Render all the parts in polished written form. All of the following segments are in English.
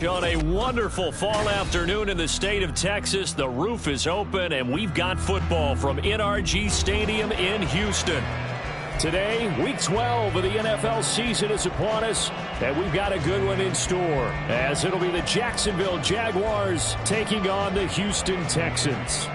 On a wonderful fall afternoon in the state of Texas, the roof is open, and we've got football from NRG Stadium in Houston. Today, Week 12 of the NFL season is upon us, and we've got a good one in store, as it'll be the Jacksonville Jaguars taking on the Houston Texans.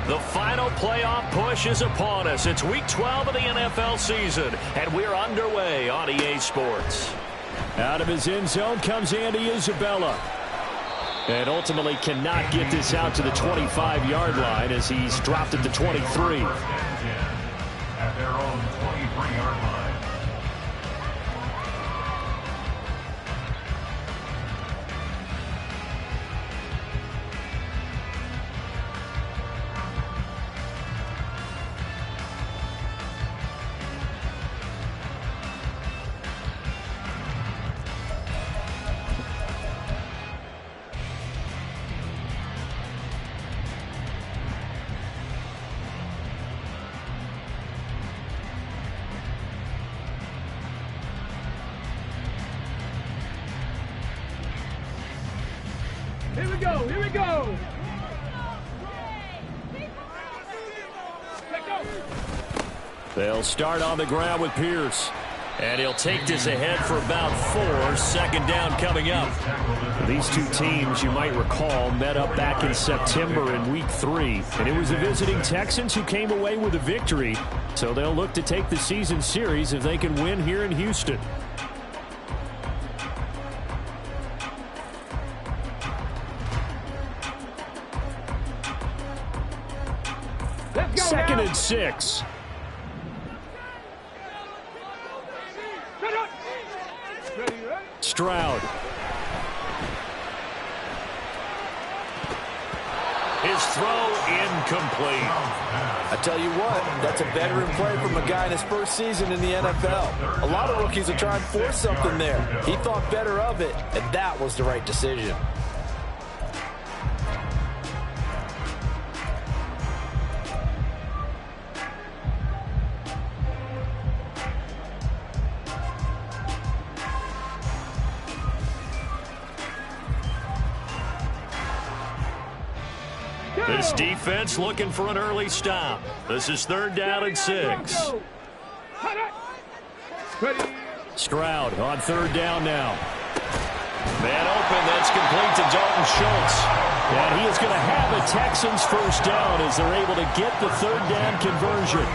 The final playoff push is upon us. It's Week 12 of the NFL season, and we're underway on EA Sports. Out of his end zone comes Andy Isabella. And ultimately cannot get this out to the 25-yard line as he's dropped at the 23. At their own 23-yard line. Here we go, here we go. They'll start on the ground with Pierce. And he'll take this ahead for about 4. Second down coming up. These two teams, you might recall, met up back in September in Week 3. And it was the visiting Texans who came away with a victory. So they'll look to take the season series if they can win here in Houston. Second and 6. Stroud. His throw incomplete. I tell you what, that's a veteran play from a guy in his first season in the NFL. A lot of rookies are trying to force something there. He thought better of it, and that was the right decision. This defense looking for an early stop. This is 3rd down and 6. Stroud on 3rd down now. Man open, that's complete to Dalton Schultz. And he is going to have a Texans first down as they're able to get the 3rd down conversion.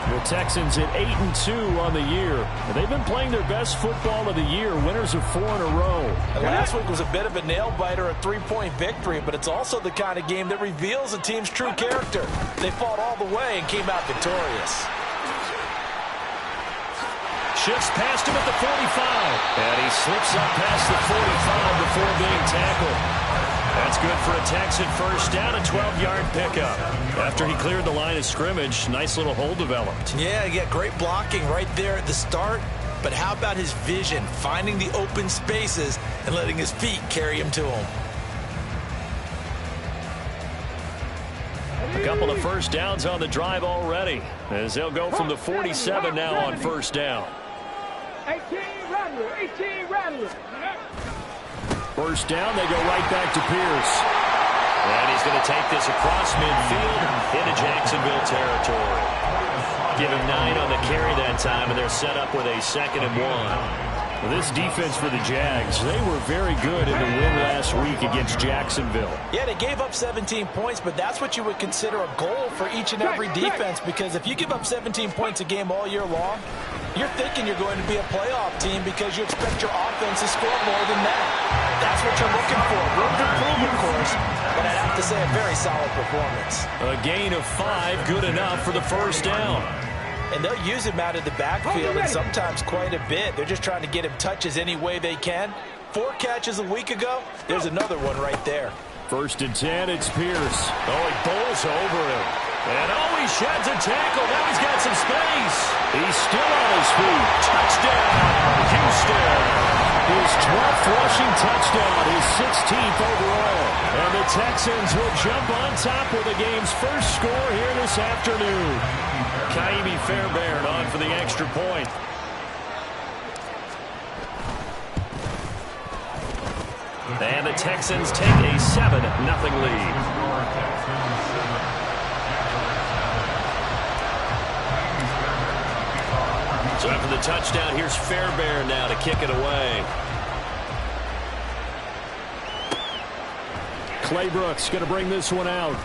The Texans at 8-2 on the year. And they've been playing their best football of the year. Winners of 4 in a row. And last week was a bit of a nail-biter, a 3-point victory, but it's also the kind of game that reveals a team's true character. They fought all the way and came out victorious. Shifts past him at the 45. And he slips up past the 45 before being tackled. That's good for a Texan first down, a 12-yard pickup. After he cleared the line of scrimmage, nice little hole developed. Yeah, great blocking right there at the start. But how about his vision, finding the open spaces and letting his feet carry him to him? A couple of first downs on the drive already, as they'll go from the 47 now on first down. 18 Rattler. First down, they go right back to Pierce. And he's going to take this across midfield into Jacksonville territory. Give him 9 on the carry that time, and they're set up with a 2nd and 1. Well, this defense for the Jags, they were very good in the win last week against Jacksonville. Yeah, they gave up 17 points, but that's what you would consider a goal for each and every defense, because if you give up 17 points a game all year long, you're thinking you're going to be a playoff team because you expect your offense to score more than that. That's what you're looking for. Room to improve, of course, but I'd have to say a very solid performance. A gain of 5, good enough for the first down. And they'll use him out of the backfield, and sometimes quite a bit. They're just trying to get him touches any way they can. 4 catches a week ago. There's another one right there. 1st and 10, it's Pierce. Oh, he bowls over him. And oh, he sheds a tackle. Now he's got some space. He's still on his feet. Touchdown, Houston. 12th rushing touchdown, his 16th overall. And the Texans will jump on top with the game's first score here this afternoon. Kaimi Fairbairn on for the extra point. And the Texans take a 7-0 lead. So after the touchdown, here's Fairbairn now to kick it away. Claybrooks going to bring this one out.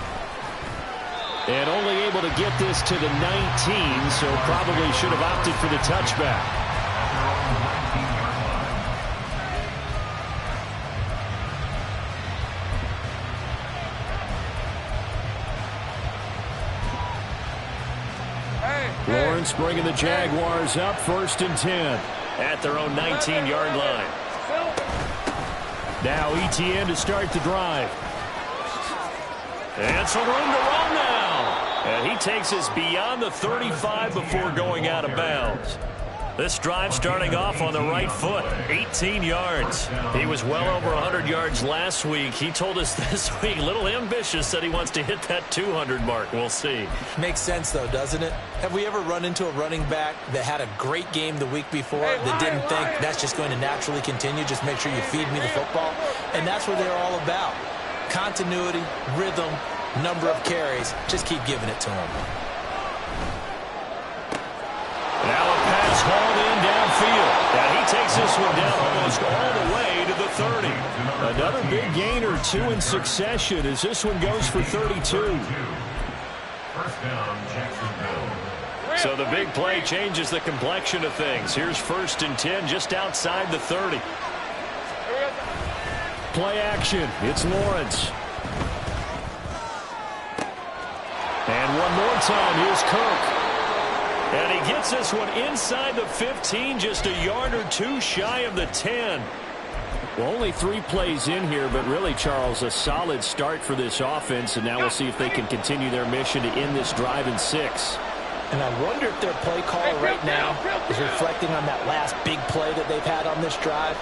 And only able to get this to the 19, so probably should have opted for the touchback. Lawrence bringing the Jaguars up 1st and 10 at their own 19-yard line. Now ETN to start the drive. And some room to run now. And he takes us beyond the 35 before going out of bounds. This drive starting off on the right foot, 18 yards. He was well over 100 yards last week. He told us this week, a little ambitious, said he wants to hit that 200 mark. We'll see. Makes sense, though, doesn't it? Have we ever run into a running back that had a great game the week before that didn't think that's just going to naturally continue? Just make sure you feed me the football. And that's what they're all about. Continuity, rhythm, number of carries. Just keep giving it to him. Now a pass hauled in downfield. And he takes this one down almost all the way to the 30. Another big gain or 2 in succession as this one goes for 32. So the big play changes the complexion of things. Here's 1st and 10 just outside the 30. Play action. It's Lawrence. And one more time, here's Kirk. And he gets this one inside the 15, just a yard or 2 shy of the 10. Well, only 3 plays in here, but really, Charles, a solid start for this offense. And now we'll see if they can continue their mission to end this drive in 6. And I wonder if their play caller right now is reflecting on that last big play that they've had on this drive.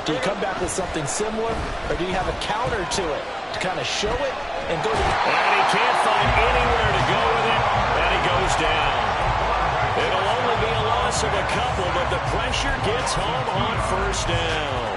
Do you come back with something similar, or do you have a counter to it to kind of show it and go to... And he can't find anywhere to go with it, and he goes down. It'll only be a loss of a couple, but the pressure gets home on 1st down.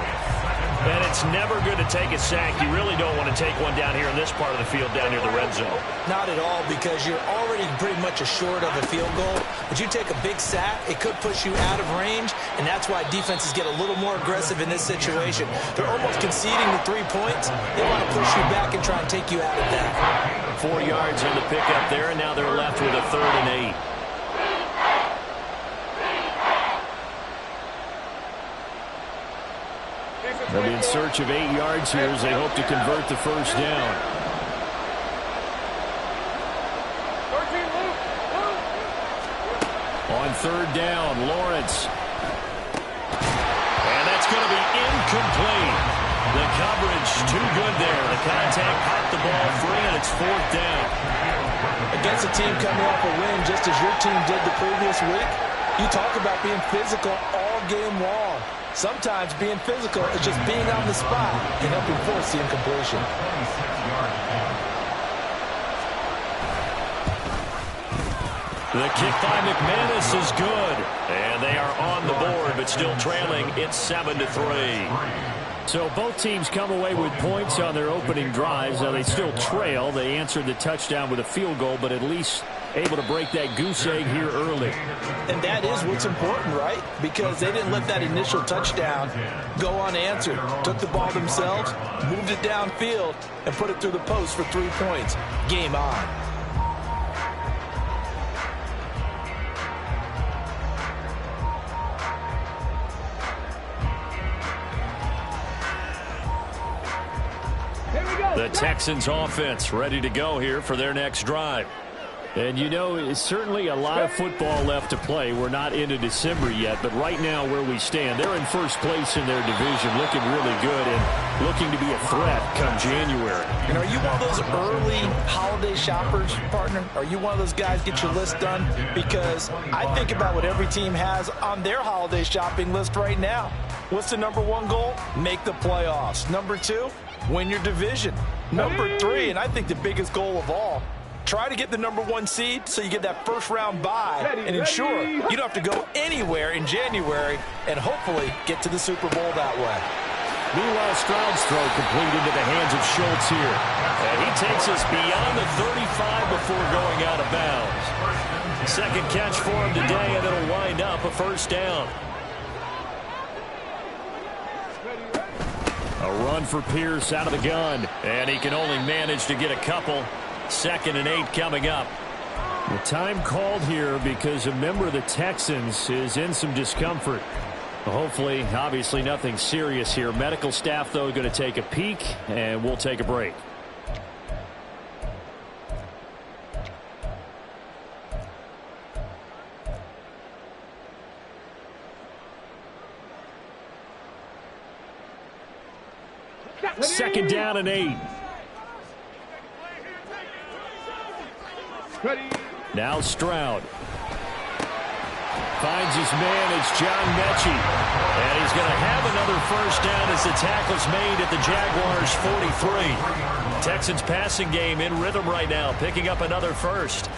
And it's never good to take a sack. You really don't want to take one down here in this part of the field down near the red zone. Not at all, because you're already pretty much assured of a field goal. But you take a big sack, it could push you out of range, and that's why defenses get a little more aggressive in this situation. They're almost conceding the 3 points. They want to push you back and try and take you out of that. 4 yards in the pickup there, and now they're left with a 3rd and 8. They'll be in search of 8 yards here as they hope to convert the 1st down. On 3rd down, Lawrence. And that's going to be incomplete. The coverage too good there. The contact popped the ball free, and it's 4th down. Against a team coming off a win, just as your team did the previous week, you talk about being physical all game long. Sometimes being physical is just being on the spot and helping force the incompletion. The kick by McManus is good. And they are on the board, but still trailing. It's 7-3. So both teams come away with points on their opening drives. Now they still trail. They answered the touchdown with a field goal, but at least able to break that goose egg here early. And that is what's important, right? Because they didn't let that initial touchdown go unanswered. Took the ball themselves, moved it downfield, and put it through the post for 3 points. Game on. The Texans offense ready to go here for their next drive. And, you know, it's certainly a lot of football left to play. We're not into December yet, but right now where we stand, they're in first place in their division, looking really good and looking to be a threat come January. And are you one of those early holiday shoppers, partner? Are you one of those guys get your list done? Because I think about what every team has on their holiday shopping list right now. What's the number one goal? Make the playoffs. Number two, win your division. Number three, and I think the biggest goal of all, try to get the number one seed so you get that first round bye and ensure you don't have to go anywhere in January and hopefully get to the Super Bowl that way. Meanwhile, Stroud's throw complete into the hands of Schultz here. And he takes us beyond the 35 before going out of bounds. Second catch for him today, and it'll wind up a first down. A run for Pierce out of the gun, and he can only manage to get a couple. 2nd and 8 coming up. The time called here because a member of the Texans is in some discomfort. Hopefully, obviously nothing serious here. Medical staff, though, going to take a peek, and we'll take a break. Second down and 8. Now Stroud. Finds his man. It's John Mechie. And he's going to have another first down as the tackle's made at the Jaguars' 43. Texans passing game in rhythm right now, picking up another first.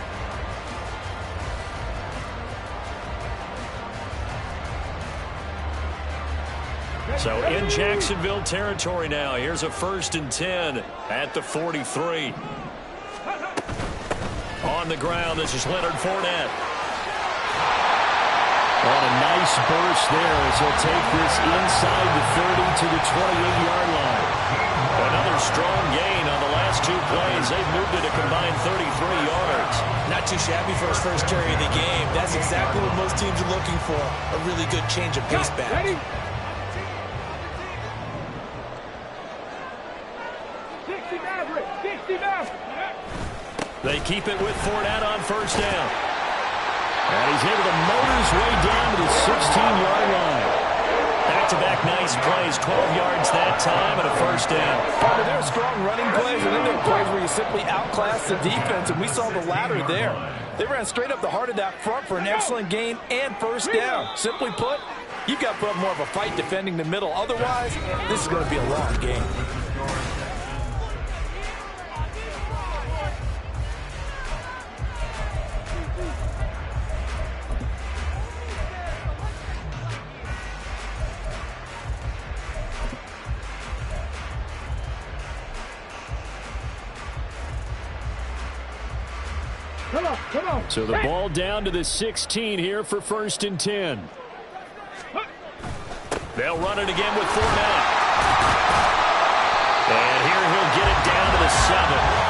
So in Jacksonville territory now. Here's a 1st and 10 at the 43. On the ground, this is Leonard Fournette. What a nice burst there as he'll take this inside the 30 to the 28-yard line. Another strong gain on the last 2 plays. They've moved it a combined 33 yards. Not too shabby for his first carry of the game. That's exactly what most teams are looking for. A really good change of pace back. They keep it with Fournette on first down. And he's able to motor his way down to the 16-yard line. Back-to-back nice plays, 12 yards that time, and a first down. There are strong running plays, and then there are plays where you simply outclass the defense, and we saw the latter there. They ran straight up the heart of that front for an excellent gain and first down. Simply put, you've got to put up more of a fight defending the middle. Otherwise, this is going to be a long game. Come on. So the ball down to the 16 here for 1st and 10. They'll run it again with Fournette. And here he'll get it down to the 7.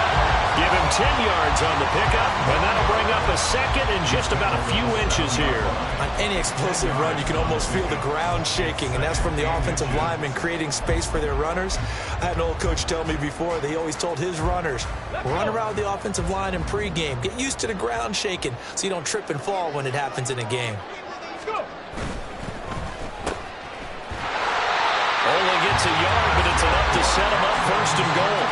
Give him 10 yards on the pickup, and that'll bring up a second and just about a few inches here. On any explosive run, you can almost feel the ground shaking, and that's from the offensive linemen creating space for their runners. I had an old coach tell me before that he always told his runners, run around the offensive line in pregame. Get used to the ground shaking so you don't trip and fall when it happens in a game. Only gets a yard, but it's enough to set him up 1st and goal.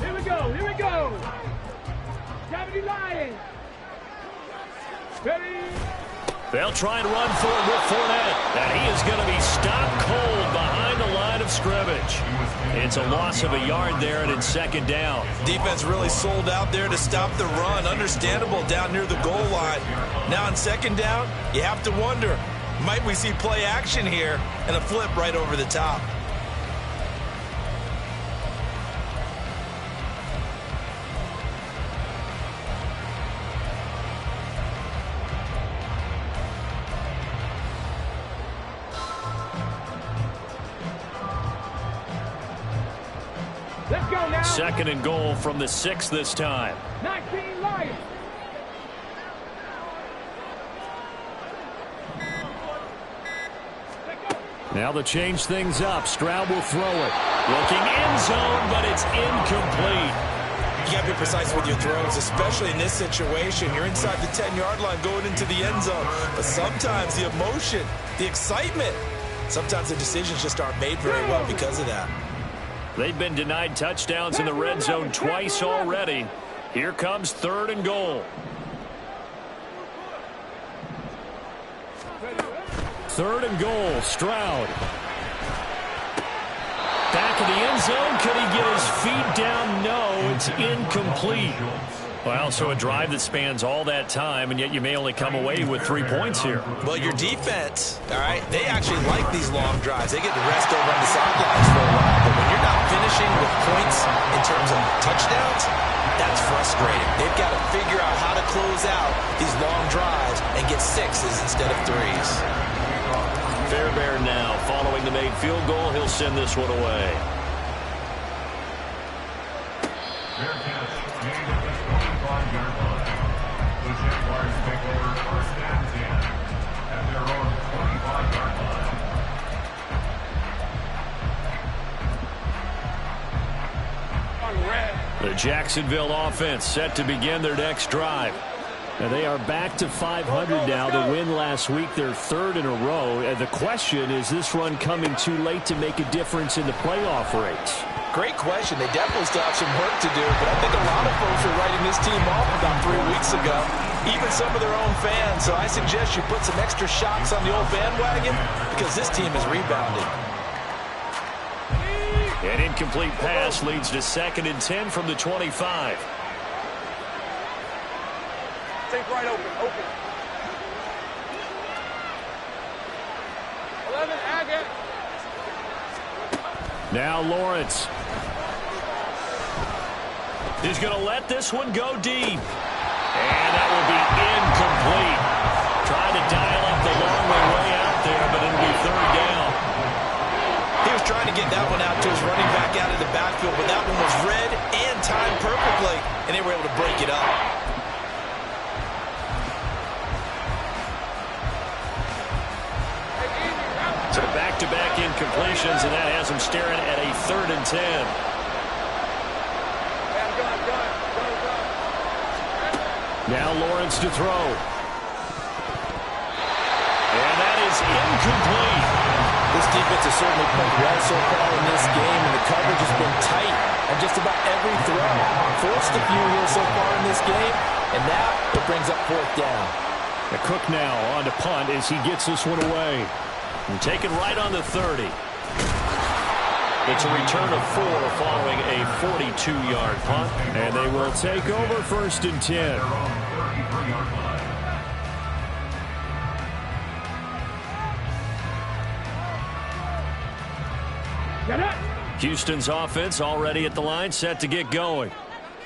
Here we go. Gravity Lions. Ready. They'll try and run for it with Fournette. And he is going to be stopped cold behind the line of scrimmage. It's a loss of a yard there, and it's 2nd down. Defense really sold out there to stop the run. Understandable down near the goal line. Now on 2nd down, you have to wonder, might we see play action here and a flip right over the top? Let's go now. 2nd and goal from the 6 this time. 19 lying. Now to change things up, Stroud will throw it. Looking end zone, but it's incomplete. You got to be precise with your throws, especially in this situation. You're inside the 10-yard line going into the end zone. But sometimes the emotion, the excitement, sometimes the decisions just aren't made very well because of that. They've been denied touchdowns in the red zone twice already. Here comes 3rd and goal. 3rd and goal, Stroud. Back in the end zone, could he get his feet down? No, it's incomplete. Well, so a drive that spans all that time, and yet you may only come away with 3 points here. Well, your defense, all right, they actually like these long drives. They get to rest over on the sidelines for a while, but when you're not finishing with points in terms of touchdowns, that's frustrating. They've got to figure out how to close out these long drives and get 6s instead of 3s. Fairbairn now, following the made field goal, he'll send this one away. Fair catch made at the 25-yard line. The Jaguars take over 1st and 10 at their own 25-yard line. The Jacksonville offense set to begin their next drive. Now they are back to 500 now. The win last week, their 3rd in a row. And the question is this run coming too late to make a difference in the playoff race? Great question. They definitely still have some work to do, but I think a lot of folks are writing this team off about 3 weeks ago, even some of their own fans. So I suggest you put some extra shots on the old bandwagon because this team is rebounding. An incomplete pass leads to 2nd and 10 from the 25. Take right open. 11, Agate. Now Lawrence. He's going to let this one go deep. And that will be incomplete. Trying to dial up the long way out there, but it'll be 3rd down. He was trying to get that one out to his running back out of the backfield, but that one was read and timed perfectly, and they were able to break it up. So back-to-back incompletions, and that has him staring at a 3rd and 10. Now Lawrence to throw. And that is incomplete. This defense has certainly played well so far in this game, and the coverage has been tight on just about every throw. Forced a few here so far in this game, and now it brings up 4th down. The Cook now on to punt as he gets this one away. And taken right on the 30. It's a return of 4 following a 42-yard punt. And they will take over 1st and 10. Houston's offense already at the line, set to get going.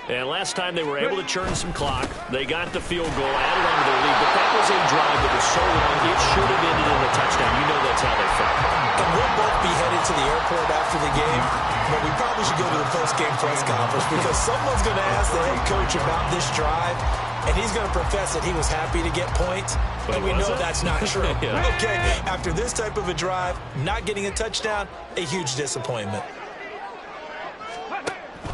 And last time they were able to churn some clock. They got the field goal, added on to their lead, but that was a drive that was so long, it should have ended in a touchdown. You know that's how they felt. And we'll both be headed to the airport after the game, but we probably should go to the post-game press conference because someone's going to ask the head coach about this drive, and he's going to profess that he was happy to get points, and we know that's not true. Yeah. Okay, after this type of a drive, not getting a touchdown, a huge disappointment.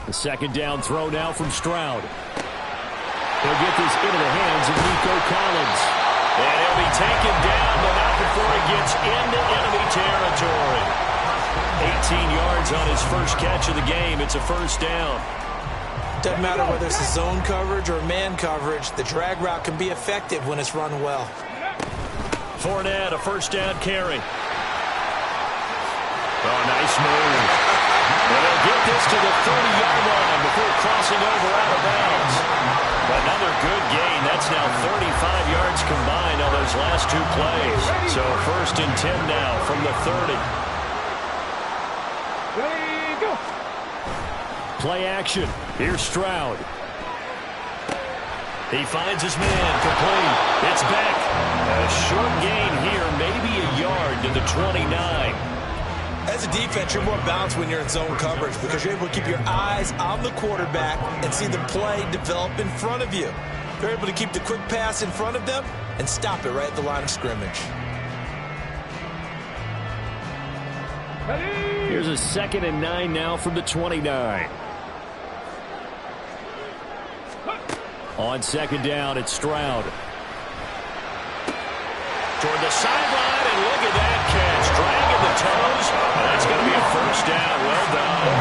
The 2nd down throw now from Stroud. He'll get this into the hands of Nico Collins. And he'll be taken down, but not before he gets into enemy territory. 18 yards on his first catch of the game. It's a 1st down. Doesn't matter whether it's a zone coverage or man coverage, the drag route can be effective when it's run well. Fournette, a 1st down carry. Oh, nice move. And he'll get this to the 30-yard line before crossing over out of bounds. Another good gain. That's now 35 yards combined on those last 2 plays. So 1st and 10 now from the 30. Ready, go. Play action. Here's Stroud. He finds his man, complete. It's back. A short gain here, maybe a yard to the 29. As a defense, you're more balanced when you're in zone coverage because you're able to keep your eyes on the quarterback and see the play develop in front of you. They're able to keep the quick pass in front of them and stop it right at the line of scrimmage. Here's a 2nd and 9 now from the 29. On 2nd down, it's Stroud. Toward the sideline, and look at that catch. Dragging the toes, and that's going to be a 1st down. Well done.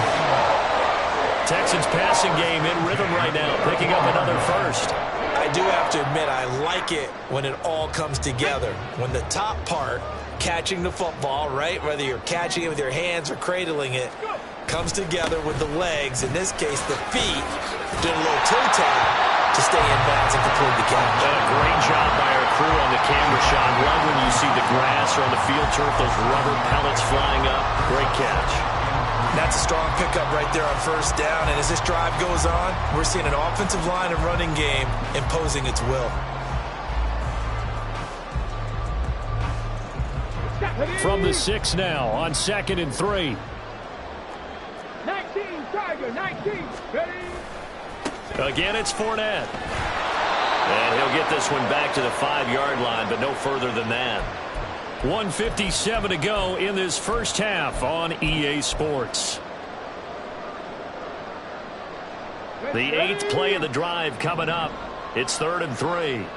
Texans passing game in rhythm right now, picking up another 1st. I do have to admit, I like it when it all comes together. When the top part, catching the football, right, whether you're catching it with your hands or cradling it, comes together with the legs, in this case the feet, doing a little toe tap to stay in bounds and complete the catch. And a great job by our crew on the camera shot. Love when you see the grass or on the field turf, those rubber pellets flying up. Great catch. That's a strong pickup right there on 1st down, and as this drive goes on, we're seeing an offensive line and running game imposing its will. From the 6 now on 2nd and 3. 19, Tiger, 19, ready? Again, it's Fournette. And he'll get this one back to the 5-yard line, but no further than that. 1:57 to go in this first half on EA Sports. The 8th play of the drive coming up. It's 3rd and 3.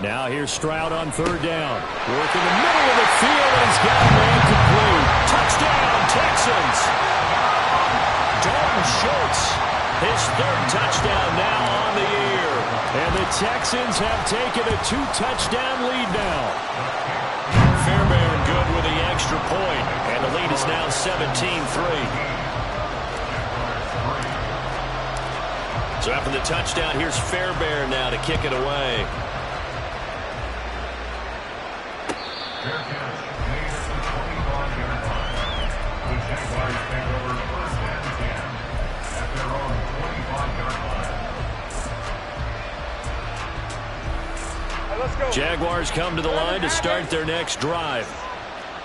Now here's Stroud on 3rd down. Work in the middle of the field, and he's got a man complete. Touchdown, Texans. Dalton Schultz, his 3rd touchdown now on the year. And the Texans have taken a 2-touchdown lead now. Fairbairn good with the extra point, and the lead is now 17-3. So after the touchdown, here's Fairbairn now to kick it away. Fair catch made at the 25-yard line. The Jaguars take over 1st and 10 at their own 25-yard line. Let's go. Jaguars come to the line to start their next drive.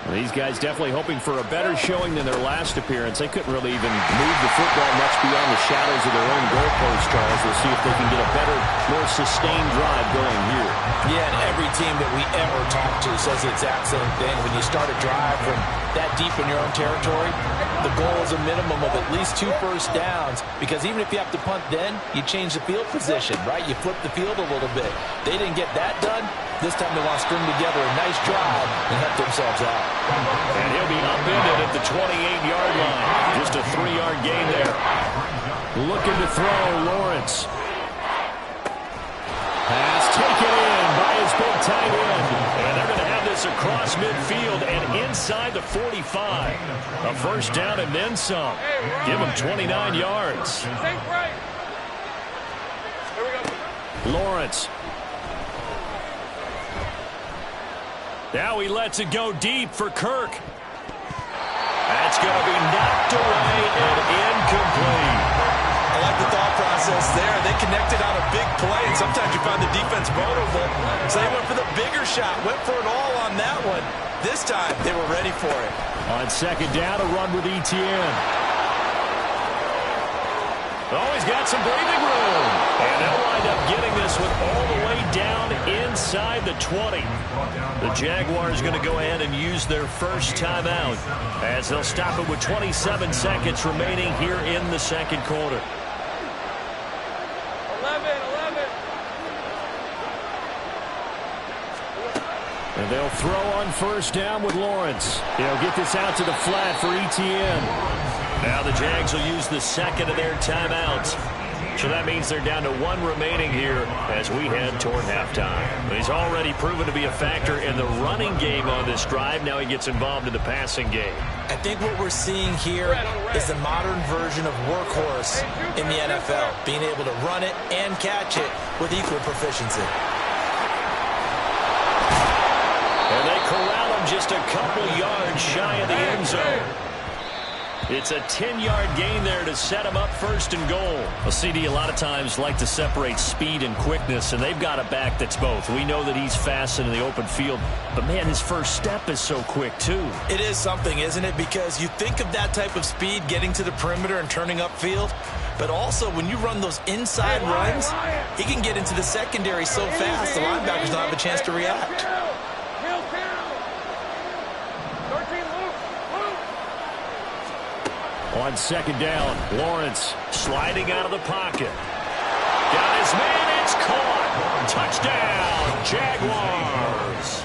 Well, these guys definitely hoping for a better showing than their last appearance. They couldn't really even move the football much beyond the shadows of their own goalpost, Charles. We'll see if they can get a better, more sustained drive going here. Yeah, and every team that we ever talk to says the exact same thing. When you start a drive from that deep in your own territory, the goal is a minimum of at least 2 first downs, because even if you have to punt then, you change the field position, right? You flip the field a little bit. They didn't get that done. This time they want to string together a nice drive and help themselves out. And he'll be upended at the 28-yard line. Just a 3-yard gain there. Looking to throw, Lawrence. Pass taken in by his big tight end. And they're going to have this across midfield and inside the 45. A 1st down and then some. Give him 29 yards. Think right. Here we go. Lawrence. Now he lets it go deep for Kirk. That's going to be knocked away and incomplete. I like the thought process there. They connected on a big play, and sometimes you find the defense vulnerable. So they went for the bigger shot, went for it all on that one. This time, they were ready for it. On 2nd down, a run with Etienne. Oh, he's got some breathing room. And they'll wind up getting this one all the way down inside the 20. The Jaguars going to go ahead and use their first timeout as they'll stop it with 27 seconds remaining here in the 2nd quarter. 11. And they'll throw on 1st down with Lawrence. He'll get this out to the flat for Etienne. Now the Jags will use the 2nd of their timeouts. So that means they're down to 1 remaining here as we head toward halftime. He's already proven to be a factor in the running game on this drive. Now he gets involved in the passing game. I think what we're seeing here is the modern version of workhorse in the NFL, being able to run it and catch it with equal proficiency. And they corral him just a couple yards shy of the end zone. It's a 10-yard gain there to set him up first and goal. Well, CD a lot of times like to separate speed and quickness, and they've got a back that's both. We know that he's fast in the open field, but, man, his first step is so quick, too. It is something, isn't it? Because you think of that type of speed getting to the perimeter and turning upfield, but also when you run those inside runs, he can get into the secondary so fast the linebackers don't have a chance to react. On second down, Lawrence sliding out of the pocket. Got his man, it's caught. Touchdown, Jaguars.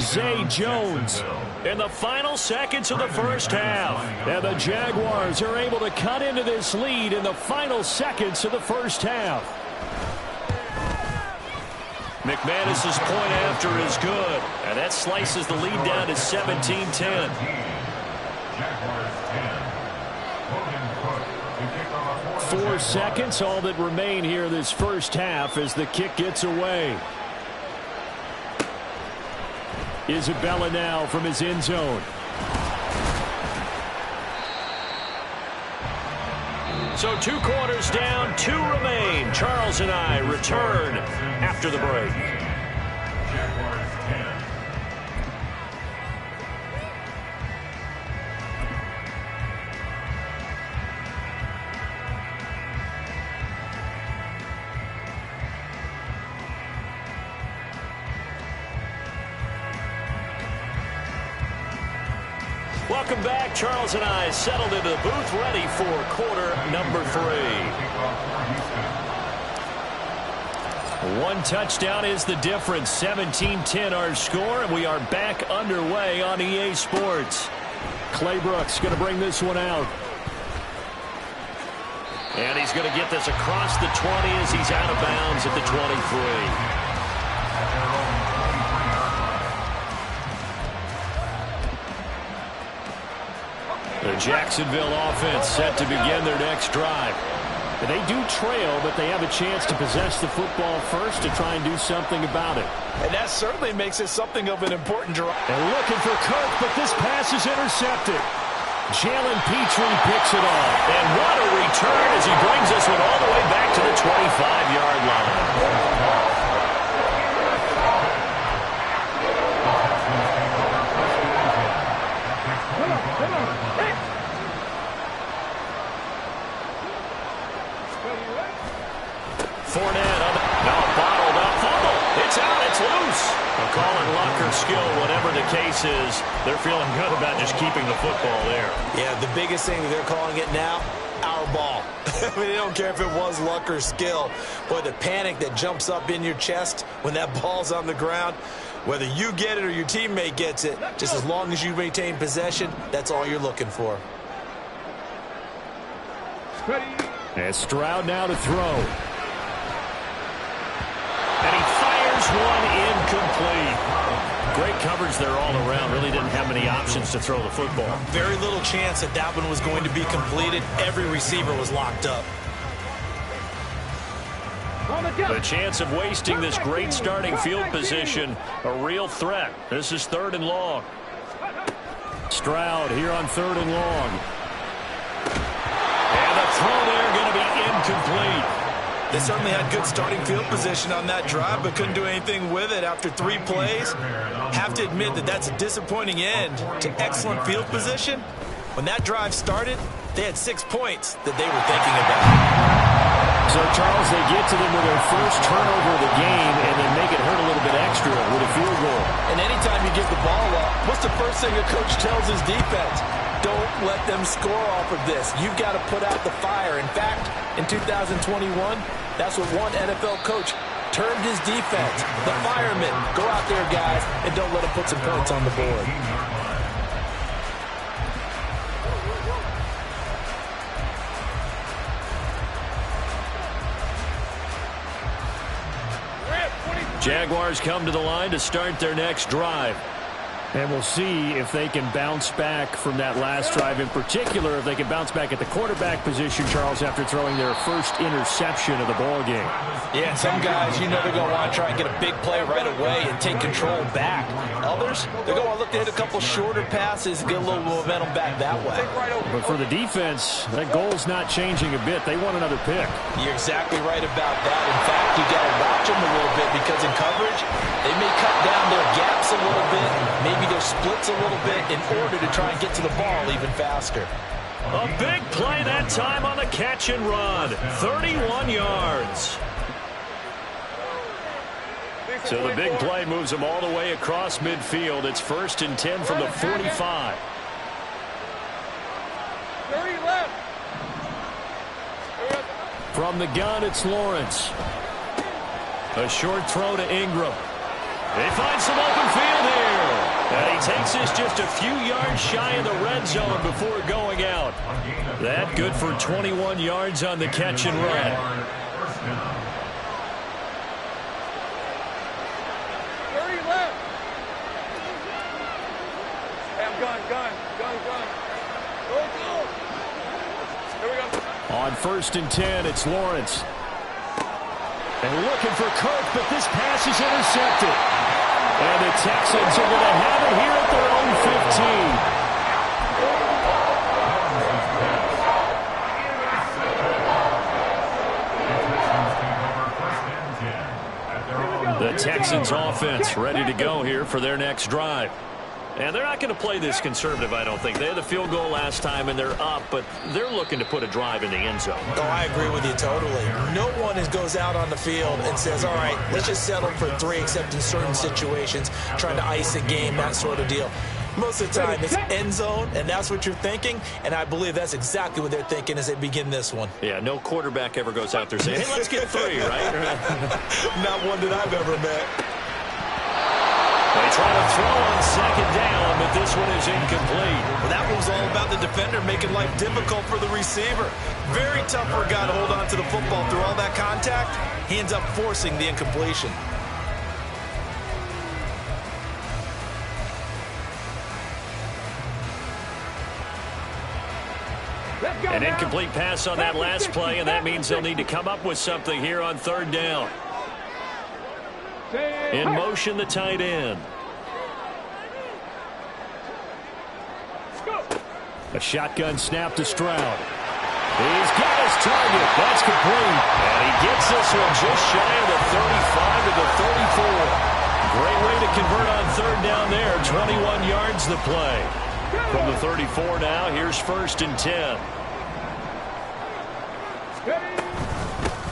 Zay Jones in the final seconds of the first half. And the Jaguars are able to cut into this lead in the final seconds of the first half. McManus's point after is good. And that slices the lead down to 17-10. 4 seconds, all that remain here this first half as the kick gets away. Isabella now from his end zone. So 2 quarters down, 2 remain. Charles and I return after the break. Jaguars 10. Welcome back. Charles and I settled into the booth, ready for quarter number 3. 1 touchdown is the difference. 17-10 our score, and we are back underway on EA Sports. Claybrooks going to bring this one out. And he's going to get this across the 20 as he's out of bounds at the 23. The Jacksonville offense set to begin their next drive. They do trail, but they have a chance to possess the football first to try and do something about it. And that certainly makes it something of an important drive. And looking for Kirk, but this pass is intercepted. Jalen Petrie picks it off. And what a return as he brings this one all the way back to the 25-yard line. Fournette now bottled up fumble. It's out. It's loose. They'll call it luck or skill, whatever the case is. They're feeling good about just keeping the football there. Yeah, the biggest thing that they're calling it now, our ball. I mean, they don't care if it was luck or skill. Boy, the panic that jumps up in your chest when that ball's on the ground, whether you get it or your teammate gets it, just as long as you maintain possession, that's all you're looking for. And Stroud now to throw. And he fires one incomplete. Great coverage there all around. Really didn't have many options to throw the football. Very little chance that that one was going to be completed. Every receiver was locked up. The chance of wasting this great starting field position, a real threat. This is 3rd and long. Stroud here on 3rd and long. And the throw there going to be incomplete. They certainly had good starting field position on that drive, but couldn't do anything with it after 3 plays. Have to admit that that's a disappointing end to excellent field position. When that drive started, they had 6 points that they were thinking about. So, Charles, they get to them with their first turnover of the game and then make it hurt a little bit extra with a field goal. And anytime you give the ball up, what's the first thing a coach tells his defense? Don't let them score off of this. You've got to put out the fire. In fact, in 2021, that's what one NFL coach termed his defense. The firemen. Go out there, guys, and don't let them put some points on the board. Jaguars come to the line to start their next drive. And we'll see if they can bounce back from that last drive. In particular, if they can bounce back at the quarterback position, Charles, after throwing their first interception of the ball game. Yeah, some guys, you know they're going to want to try and get a big play right away and take control back. Others, they're going to look to hit a couple shorter passes, get a little momentum back that way. But for the defense, that goal's not changing a bit. They want another pick. You're exactly right about that. In fact, you got to watch them a little bit because in coverage, they may cut down their gaps a little bit, maybe their splits a little bit in order to try and get to the ball even faster. A big play that time on the catch and run. 31 yards. So the big play moves them all the way across midfield. It's 1st and 10 from the 45. 30 left. From the gun, it's Lawrence. A short throw to Ingram. They find some open field here. And he takes this just a few yards shy of the red zone before going out. That good for 21 yards on the catch and run. 30 left. Gun. Go. Here we go. On 1st and 10, it's Lawrence. And looking for Kirk, but this pass is intercepted. And the Texans are going to have it here at their own 15. The Texans offense ready to go here for their next drive. And they're not going to play this conservative, I don't think. They had the field goal last time, and they're up, but they're looking to put a drive in the end zone. Oh, I agree with you totally. No one goes out on the field and says, all right, let's just settle for 3, except in certain situations, trying to ice a game, that sort of deal. Most of the time, it's end zone, and that's what you're thinking, and I believe that's exactly what they're thinking as they begin this one. Yeah, no quarterback ever goes out there saying, hey, let's get 3, right? Not one that I've ever met. They try to throw on 2nd down, but this one is incomplete. Well, that one was all about the defender making life difficult for the receiver. Very tough for a guy to hold on to the football through all that contact. He ends up forcing the incompletion. An incomplete pass on that last play, and that means they'll need to come up with something here on 3rd down. In motion, the tight end. A shotgun snap to Stroud. He's got his target. That's complete. And he gets this one just shy of the 35 to the 34. Great way to convert on 3rd down there. 21 yards the play. From the 34 now, here's 1st and 10.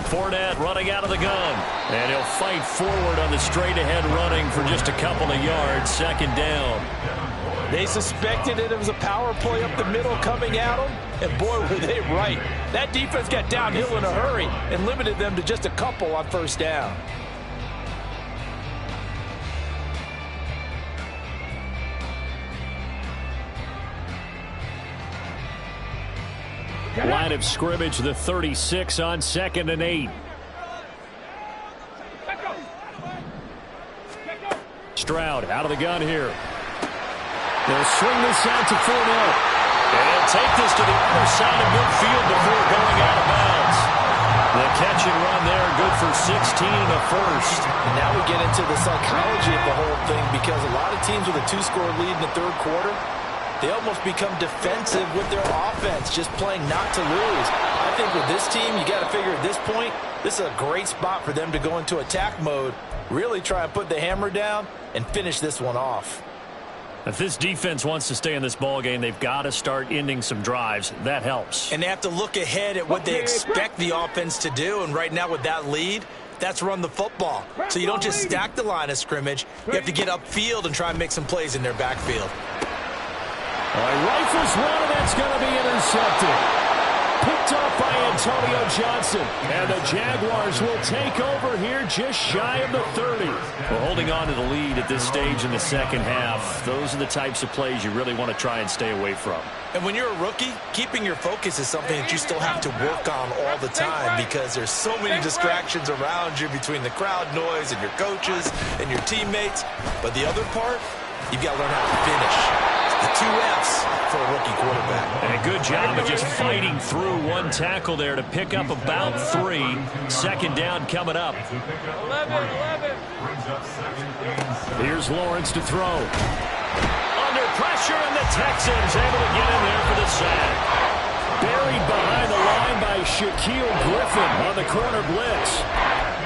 Fournette running out of the gun. And he'll fight forward on the straight-ahead running for just a couple of yards. 2nd down. They suspected it was a power play up the middle coming at them, and boy, were they right. That defense got downhill in a hurry and limited them to just a couple on 1st down. Line of scrimmage, the 36 on 2nd and 8. Stroud out of the gun here. They'll swing this out to Fournette. And he'll take this to the other side of midfield before going out of bounds. The catch and run there, good for 16 and a first. And now we get into the psychology of the whole thing, because a lot of teams with a 2-score lead in the 3rd quarter, they almost become defensive with their offense, just playing not to lose. I think with this team, you got to figure at this point, this is a great spot for them to go into attack mode, really try and put the hammer down and finish this one off. If this defense wants to stay in this ball game, they've got to start ending some drives. That helps. And they have to look ahead at what they expect the offense to do. And right now with that lead, that's run the football. So you don't just stack the line of scrimmage. You have to get upfield and try and make some plays in their backfield. Rifles one, and that's going to be intercepted. Picked up by Antonio Johnson. And the Jaguars will take over here just shy of the 30. Well, holding on to the lead at this stage in the 2nd half, those are the types of plays you really want to try and stay away from. And when you're a rookie, keeping your focus is something that you still have to work on all the time, because there's so many distractions around you between the crowd noise and your coaches and your teammates. But the other part You've got to learn how to finish. The 2 F's for a rookie quarterback. And a good job of just fighting through one tackle there to pick up about 3. Second down coming up. 11. Here's Lawrence to throw. Under pressure, and the Texans able to get in there for the sack. Buried behind the line by Shaquille Griffin on the corner blitz.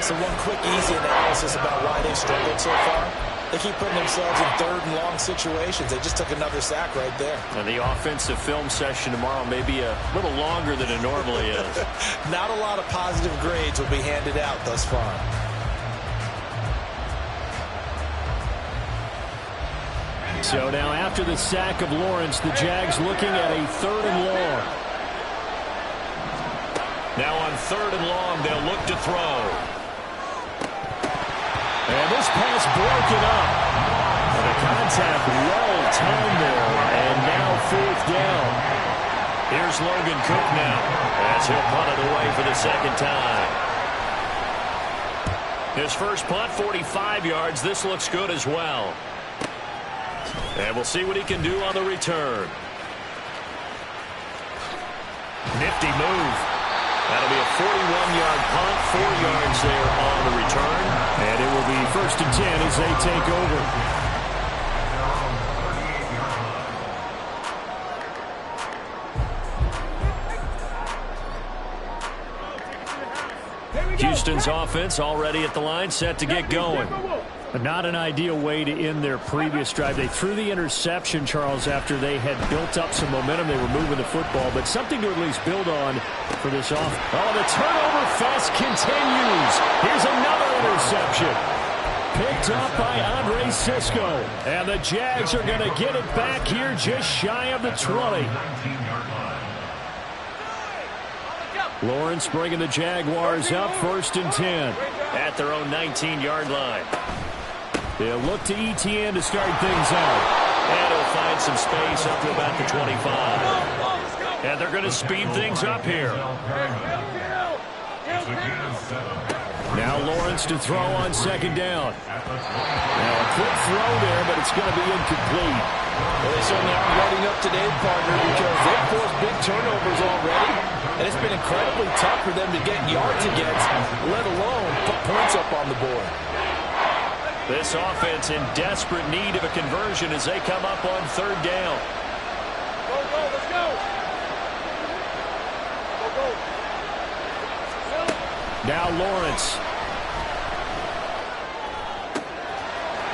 So one quick, easy analysis about why they've struggled so far. They keep putting themselves in 3rd and long situations. They just took another sack right there. And the offensive film session tomorrow may be a little longer than it normally is. Not a lot of positive grades will be handed out thus far. So now after the sack of Lawrence, the Jags looking at a 3rd and long. Now on 3rd and long, they'll look to throw. And this pass broken up. And the contact well timed there. And now 4th down. Here's Logan Cook now as he'll punt it away for the 2nd time. His first punt, 45 yards. This looks good as well. And we'll see what he can do on the return. Nifty move. That'll be a 41-yard punt, 4 yards there on the return. And it will be 1st and 10 as they take over. Houston's offense already at the line, set to get going. Not an ideal way to end their previous drive. They threw the interception, Charles, after they had built up some momentum. They were moving the football, but something to at least build on for this off. Oh, the turnover fest continues. Here's another interception. Picked up by Andre Cisco. And the Jags are going to get it back here just shy of the 20. Lawrence bringing the Jaguars up 1st and 10 at their own 19-yard line. They'll look to ETN to start things out. And he'll find some space up to about the 25. And they're going to speed things up here. Now Lawrence to throw on 2nd down. Now a quick throw there, but it's going to be incomplete. Well, they certainly aren't letting up today, partner, because they've forced big turnovers already. And it's been incredibly tough for them to get yards against, let alone put points up on the board. This offense in desperate need of a conversion as they come up on 3rd down. Go, let's go. Go. Now Lawrence.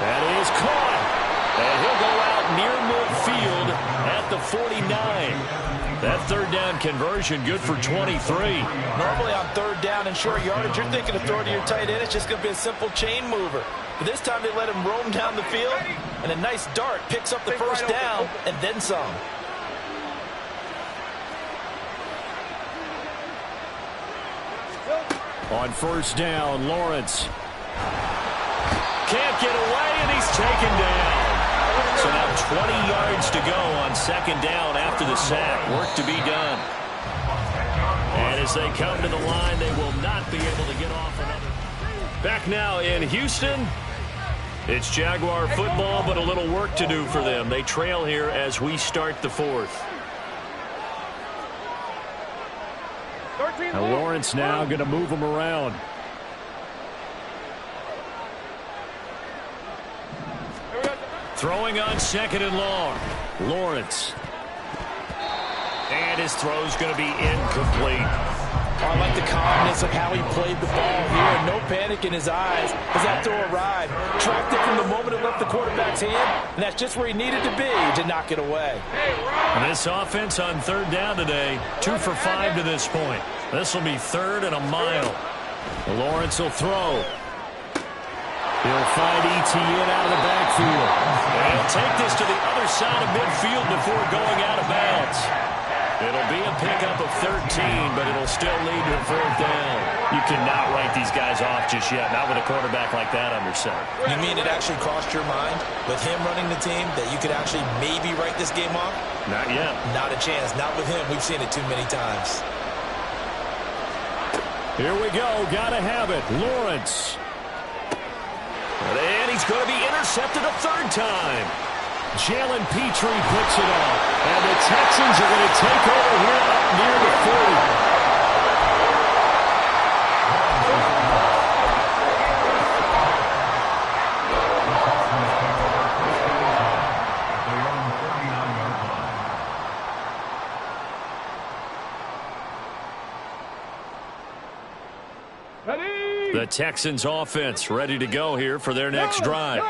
That is caught. And he'll go out near midfield at the 49. That 3rd down conversion good for 23. Normally on 3rd down and short yardage, you're thinking of throwing to your tight end. It's just going to be a simple chain mover. But this time they let him roam down the field, and a nice dart picks up the 1st down and then some. On 1st down, Lawrence. Can't get away, and he's taken down. So now 20 yards to go on 2nd down after the sack. Work to be done. And as they come to the line, they will not be able to get off another. Back now in Houston. It's Jaguar football, but a little work to do for them. They trail here as we start the 4th. Now Lawrence now going to move them around. Throwing on 2nd and long. Lawrence. And his throw's going to be incomplete. I like the calmness of how he played the ball here. No panic in his eyes as that throw arrived. Tracked it from the moment it left the quarterback's hand, and that's just where he needed to be to knock it away. And this offense on 3rd down today, 2 for 5 to this point. This will be 3rd and a mile. Lawrence will throw. He'll find ETN out of the backfield. And he'll take this to the other side of midfield before going out of bounds. It'll be a pickup of 13, but it'll still lead to a 4th down. You cannot write these guys off just yet, not with a quarterback like that under center. You mean it actually crossed your mind with him running the team that you could actually maybe write this game off? Not yet. Not a chance. Not with him. We've seen it too many times. Here we go. Gotta have it. Lawrence. And he's going to be intercepted a 3rd time. Jalen Petrie picks it off. And the Texans are going to take over here up near the 40. The Texans offense ready to go here for their next drive.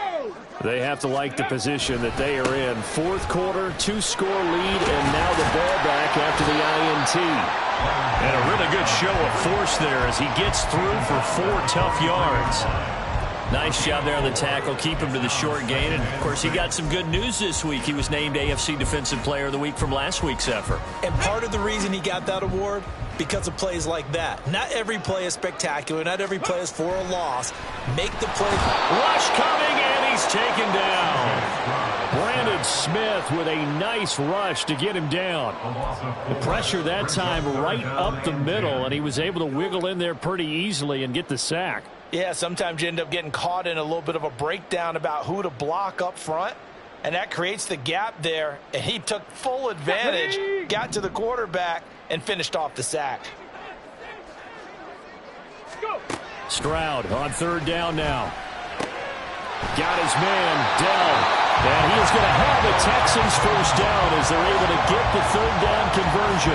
They have to like the position that they are in. Fourth quarter, 2-score lead, and now the ball back after the INT. And a really good show of force there as he gets through for 4 tough yards. Nice job there on the tackle. Keep him to the short gain. And, of course, he got some good news this week. He was named AFC Defensive Player of the Week from last week's effort. And part of the reason he got that award, because of plays like that. Not every play is spectacular. Not every play is for a loss. Make the play. Rush coming, and he's taken down. Brandon Smith with a nice rush to get him down. The pressure that time right up the middle, and he was able to wiggle in there pretty easily and get the sack. Yeah, sometimes you end up getting caught in a little bit of a breakdown about who to block up front, and that creates the gap there, and he took full advantage, got to the quarterback, and finished off the sack. Stroud on third down now. Got his man, Dell. And he is going to have the Texans first down as they're able to get the third down conversion.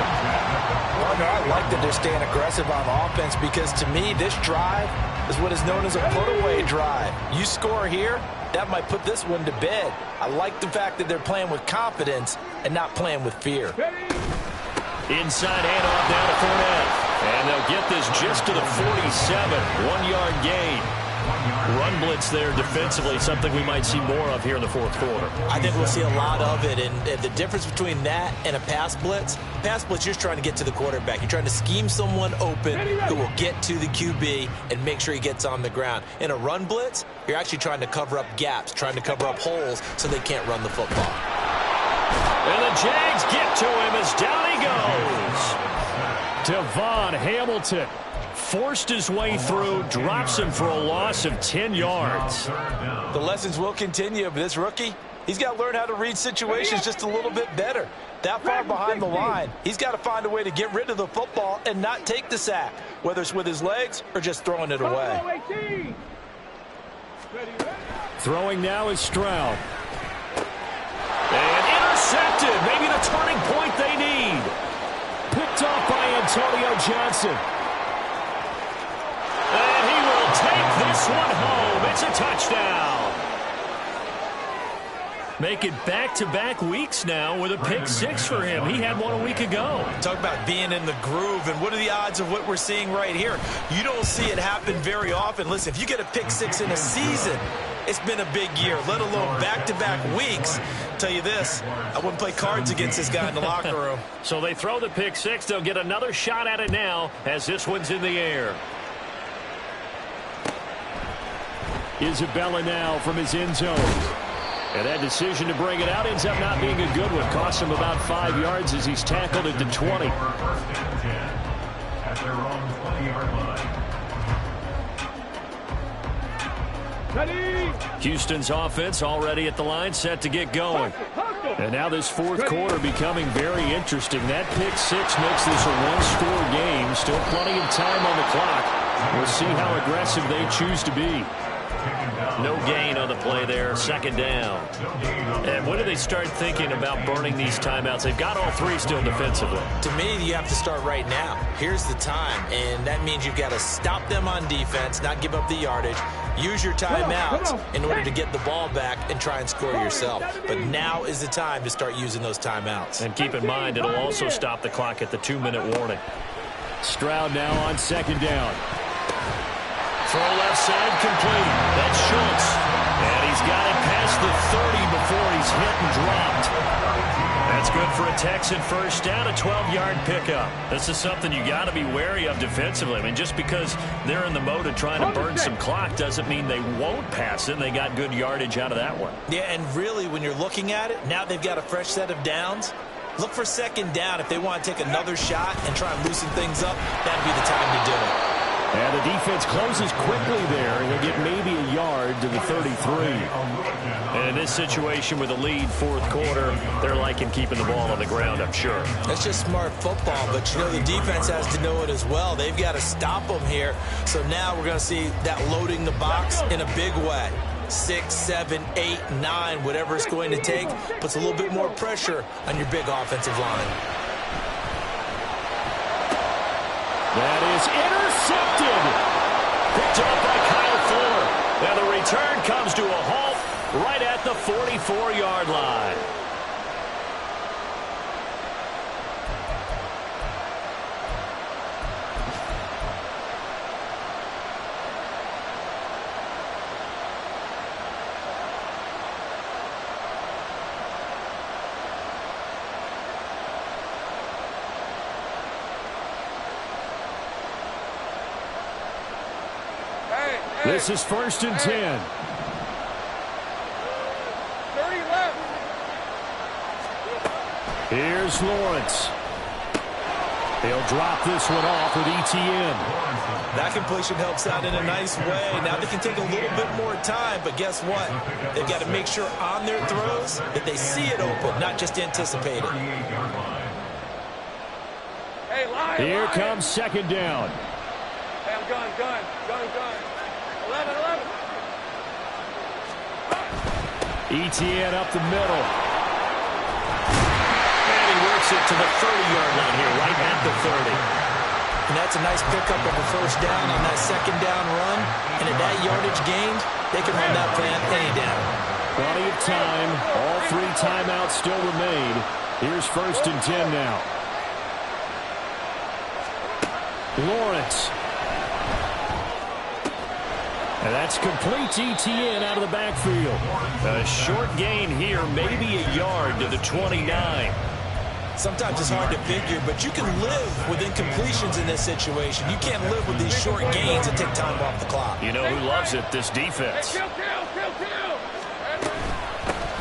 Well, no, I like that they're staying aggressive on offense because, to me, this drive is what is known as a put-away drive. You score here, that might put this one to bed. I like the fact that they're playing with confidence and not playing with fear. Inside handoff down to Fournette. And they'll get this just to the 47. 1-yard gain. Run blitz there defensively, something we might see more of here in the fourth quarter. I think we'll see a lot of it, and the difference between that and a pass blitz, you're just trying to get to the quarterback. You're trying to scheme someone open who will get to the QB and make sure he gets on the ground. In a run blitz, you're actually trying to cover up gaps, trying to cover up holes so they can't run the football. And the Jags get to him as down he goes. Devon Hamilton forced his way through, drops him for a loss of 10 yards. The lessons will continue, but this rookie, he's got to learn how to read situations just a little bit better. That far behind the line, he's got to find a way to get rid of the football and not take the sack, whether it's with his legs or just throwing it away. Throwing now is Stroud. And intercepted, maybe the turning point they need. Picked off by Antonio Johnson. And he will take this one home. It's a touchdown. Make it back-to-back weeks now with a pick six for him. He had one a week ago. Talk about being in the groove, and what are the odds of what we're seeing right here? You don't see it happen very often. Listen, if you get a pick six in a season, it's been a big year, let alone back-to-back weeks. Tell you this, I wouldn't play cards against this guy in the locker room. So they throw the pick six. They'll get another shot at it now as this one's in the air. Isabella now from his end zone. And that decision to bring it out ends up not being a good one. Cost him about 5 yards as he's tackled at the 20. At their own 20-yard line. Houston's offense already at the line, set to get going. And now this fourth quarter becoming very interesting. That pick six makes this a one-score game. Still plenty of time on the clock. We'll see how aggressive they choose to be. No gain on the play there, second down. And when do they start thinking about burning these timeouts? They've got all three still defensively. To me, you have to start right now. Here's the time, and that means you've got to stop them on defense, not give up the yardage. Use your timeouts in order to get the ball back and try and score yourself. But now is the time to start using those timeouts. And keep in mind, it'll also stop the clock at the 2-minute warning. Stroud now on second down. Throw left side complete. That's Schultz. And he's got it past the 30 before he's hit and dropped. That's good for a Texan first down, a 12-yard pickup. This is something you got to be wary of defensively. I mean, just because they're in the mode of trying to burn some clock doesn't mean they won't pass it. They got good yardage out of that one. Yeah, and really, when you're looking at it, now they've got a fresh set of downs. Look for second down if they want to take another shot and try and loosen things up. That'd be the time to do it. And the defense closes quickly there. He'll get maybe a yard to the 33. And in this situation with a lead fourth quarter, they're liking keeping the ball on the ground, I'm sure. That's just smart football, but you know the defense has to know it as well. They've got to stop them here. So now we're going to see that loading the box in a big way. 6, 7, 8, 9, whatever it's going to take, puts a little bit more pressure on your big offensive line. That is intercepted. Picked up by Kyle Fuller. And the return comes to a halt right at the 44-yard line. This is 1st and 10. 30 left. Here's Lawrence. He'll drop this one off with ETN. That completion helps out in a nice way. Now they can take a little bit more time, but guess what? They've got to make sure on their throws that they see it open, not just anticipate it. Hey, line. Here comes 2nd down. Hey, I'm gun. 11. ETN up the middle. And he works it to the 30-yard line here, right at the 30. And that's a nice pickup of a first down on that 2nd down run. And at that yardage gained, they can run that play on any down. Plenty of time. All 3 timeouts still remain. Here's 1st and 10 now. Lawrence. And that's complete to ETN out of the backfield. A short gain here, maybe a yard to the 29. Sometimes it's hard to figure, but you can live with incompletions in this situation. You can't live with these short gains that take time off the clock. You know who loves it? This defense. Kill.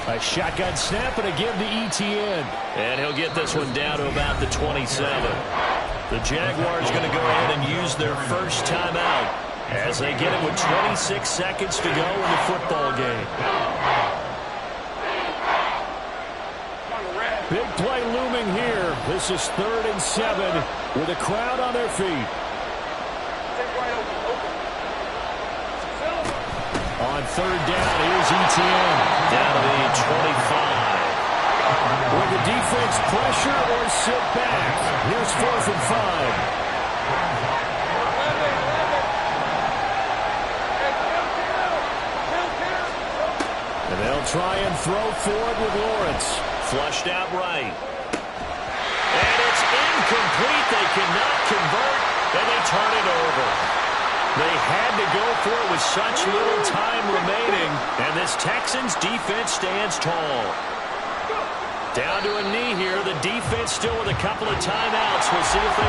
A shotgun snap and a give to ETN. And he'll get this one down to about the 27. The Jaguars going to go ahead and use their first timeout as they get it with 26 seconds to go in the football game. Big play looming here. This is 3rd and 7 with a crowd on their feet. On 3rd down, here's ETN. Down to the 25. Will the defense pressure or sit back? Here's 4th and 5. And they'll try and throw forward with Lawrence. Flushed out right. And it's incomplete. They cannot convert, and they turn it over. They had to go for it with such little time remaining, and this Texans defense stands tall. Down to a knee here. The defense still with a couple of timeouts. We'll see if they